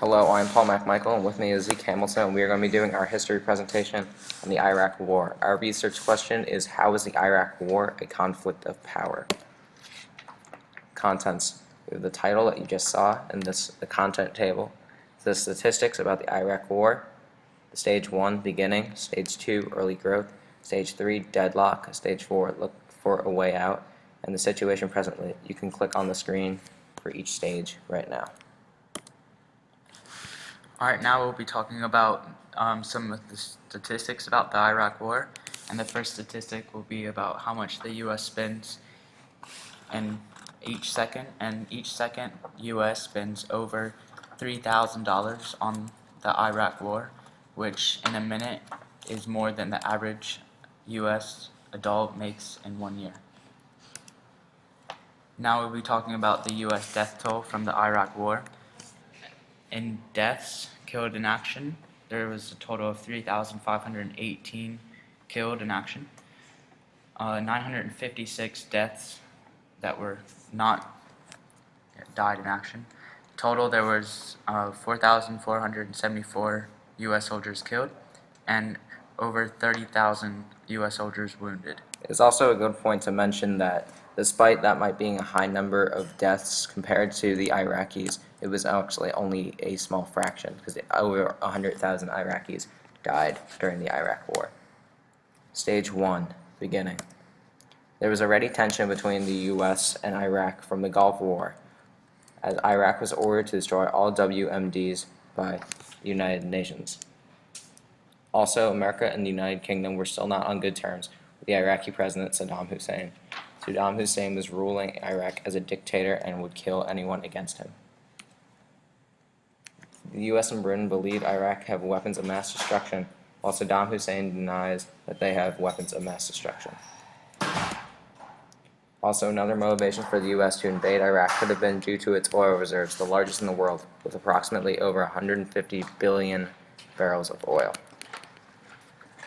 Hello, I'm Paul McMichael, and with me is Zeke Hamilton, and we are going to be doing our history presentation on the Iraq War. Our research question is, how is the Iraq War a conflict of power? Contents. We have the title that you just saw in the content table, the statistics about the Iraq War, the Stage 1, beginning, Stage 2, early growth, Stage 3, deadlock, Stage 4, look for a way out, and the situation presently. You can click on the screen for each stage right now. Alright, now we'll be talking about some of the statistics about the Iraq War, and the first statistic will be about how much the U.S. spends in each second, and each second U.S. spends over $3,000 on the Iraq War, which in a minute is more than the average U.S. adult makes in 1 year. Now we'll be talking about the U.S. death toll from the Iraq War. In deaths killed in action, there was a total of 3,518 killed in action, 956 deaths that were not died in action. Total, there was 4,474 U.S. soldiers killed and over 30,000 U.S. soldiers wounded. It's also a good point to mention that despite that might being a high number of deaths compared to the Iraqis, it was actually only a small fraction, because over 100,000 Iraqis died during the Iraq War. Stage 1, beginning. There was already tension between the U.S. and Iraq from the Gulf War, as Iraq was ordered to destroy all WMDs by the United Nations. Also, America and the United Kingdom were still not on good terms with the Iraqi president Saddam Hussein. Saddam Hussein was ruling Iraq as a dictator and would kill anyone against him. The U.S. and Britain believe Iraq have weapons of mass destruction, while Saddam Hussein denies that they have weapons of mass destruction. Also, another motivation for the U.S. to invade Iraq could have been due to its oil reserves, the largest in the world, with approximately over 150 billion barrels of oil.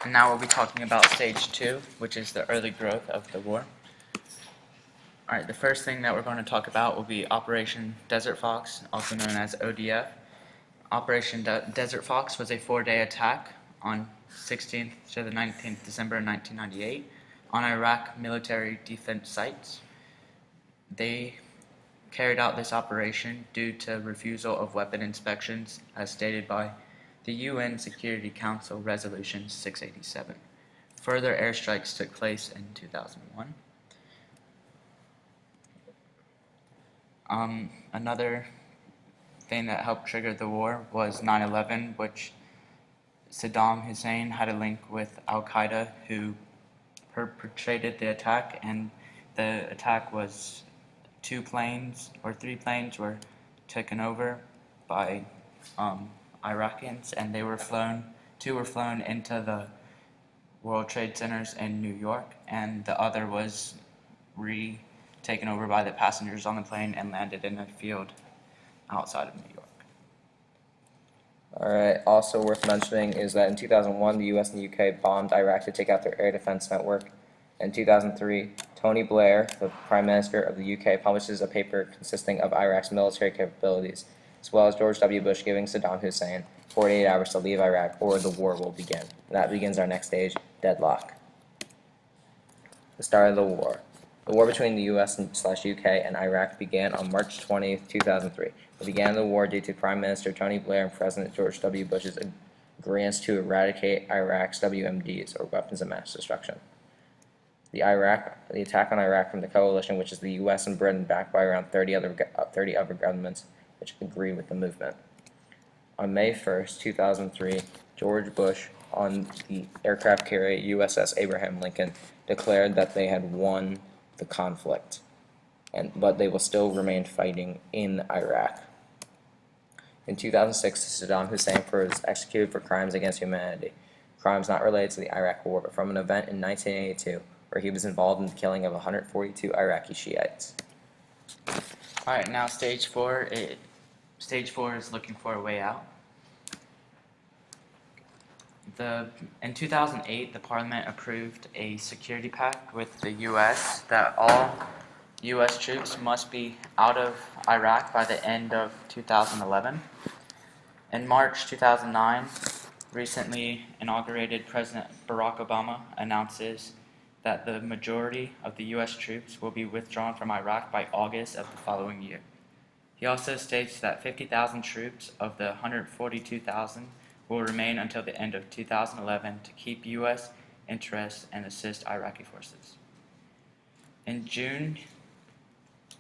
And now we'll be talking about Stage 2, which is the early growth of the war. Alright, the first thing that we're going to talk about will be Operation Desert Fox, also known as ODF. Operation Desert Fox was a 4-day attack on 16th to the 19th December 1998 on Iraq military defense sites. They carried out this operation due to refusal of weapon inspections as stated by the UN Security Council Resolution 687. Further airstrikes took place in 2001. Another thing that helped trigger the war was 9/11, which Saddam Hussein had a link with Al-Qaeda, who perpetrated the attack, and the attack was 3 planes were taken over by Iraqis, and two were flown into the World Trade Centers in New York, and the other was taken over by the passengers on the plane and landed in a field outside of New York. Alright, also worth mentioning is that in 2001, the U.S. and the UK bombed Iraq to take out their air defense network. In 2003, Tony Blair, the Prime Minister of the UK, publishes a paper consisting of Iraq's military capabilities, as well as George W. Bush giving Saddam Hussein 48 hours to leave Iraq or the war will begin. And that begins our next stage, deadlock. The start of the war. The war between the U.S./UK and Iraq began on March 20, 2003. It began the war due to Prime Minister Tony Blair and President George W. Bush's agreements to eradicate Iraq's WMDs, or weapons of mass destruction. The attack on Iraq from the coalition, which is the U.S. and Britain, backed by around 30 other governments which agree with the movement. On May 1, 2003, George Bush, on the aircraft carrier USS Abraham Lincoln, declared that they had won the conflict, but they will still remain fighting in Iraq. In 2006, Saddam Hussein was executed for crimes against humanity, crimes not related to the Iraq War, but from an event in 1982 where he was involved in the killing of 142 Iraqi Shiites. Alright, now Stage 4. Stage 4 is looking for a way out. In 2008, the Parliament approved a security pact with the U.S. that all U.S. troops must be out of Iraq by the end of 2011. In March 2009, recently inaugurated President Barack Obama announces that the majority of the U.S. troops will be withdrawn from Iraq by August of the following year. He also states that 50,000 troops of the 142,000 will remain until the end of 2011 to keep U.S. interests and assist Iraqi forces. In June,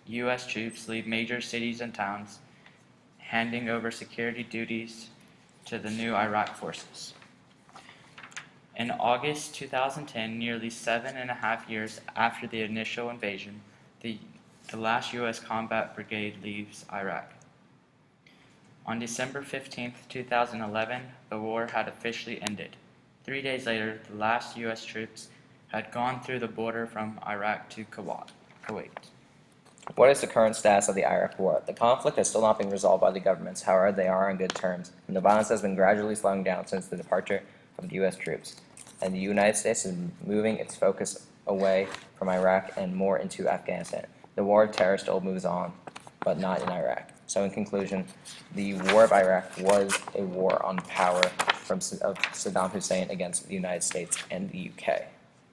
U.S. troops leave major cities and towns, handing over security duties to the new Iraq forces. In August 2010, nearly 7.5 years after the initial invasion, the last U.S. combat brigade leaves Iraq. On December 15, 2011, the war had officially ended. 3 days later, the last U.S. troops had gone through the border from Iraq to Kuwait. What is the current status of the Iraq War? The conflict has still not been resolved by the governments, however they are on good terms, and the violence has been gradually slowing down since the departure of the U.S. troops. And the United States is moving its focus away from Iraq and more into Afghanistan. The war of terror still moves on, but not in Iraq. So in conclusion, the war of Iraq was a war on power of Saddam Hussein against the United States and the UK.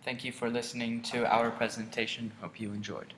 Thank you for listening to our presentation. Hope you enjoyed.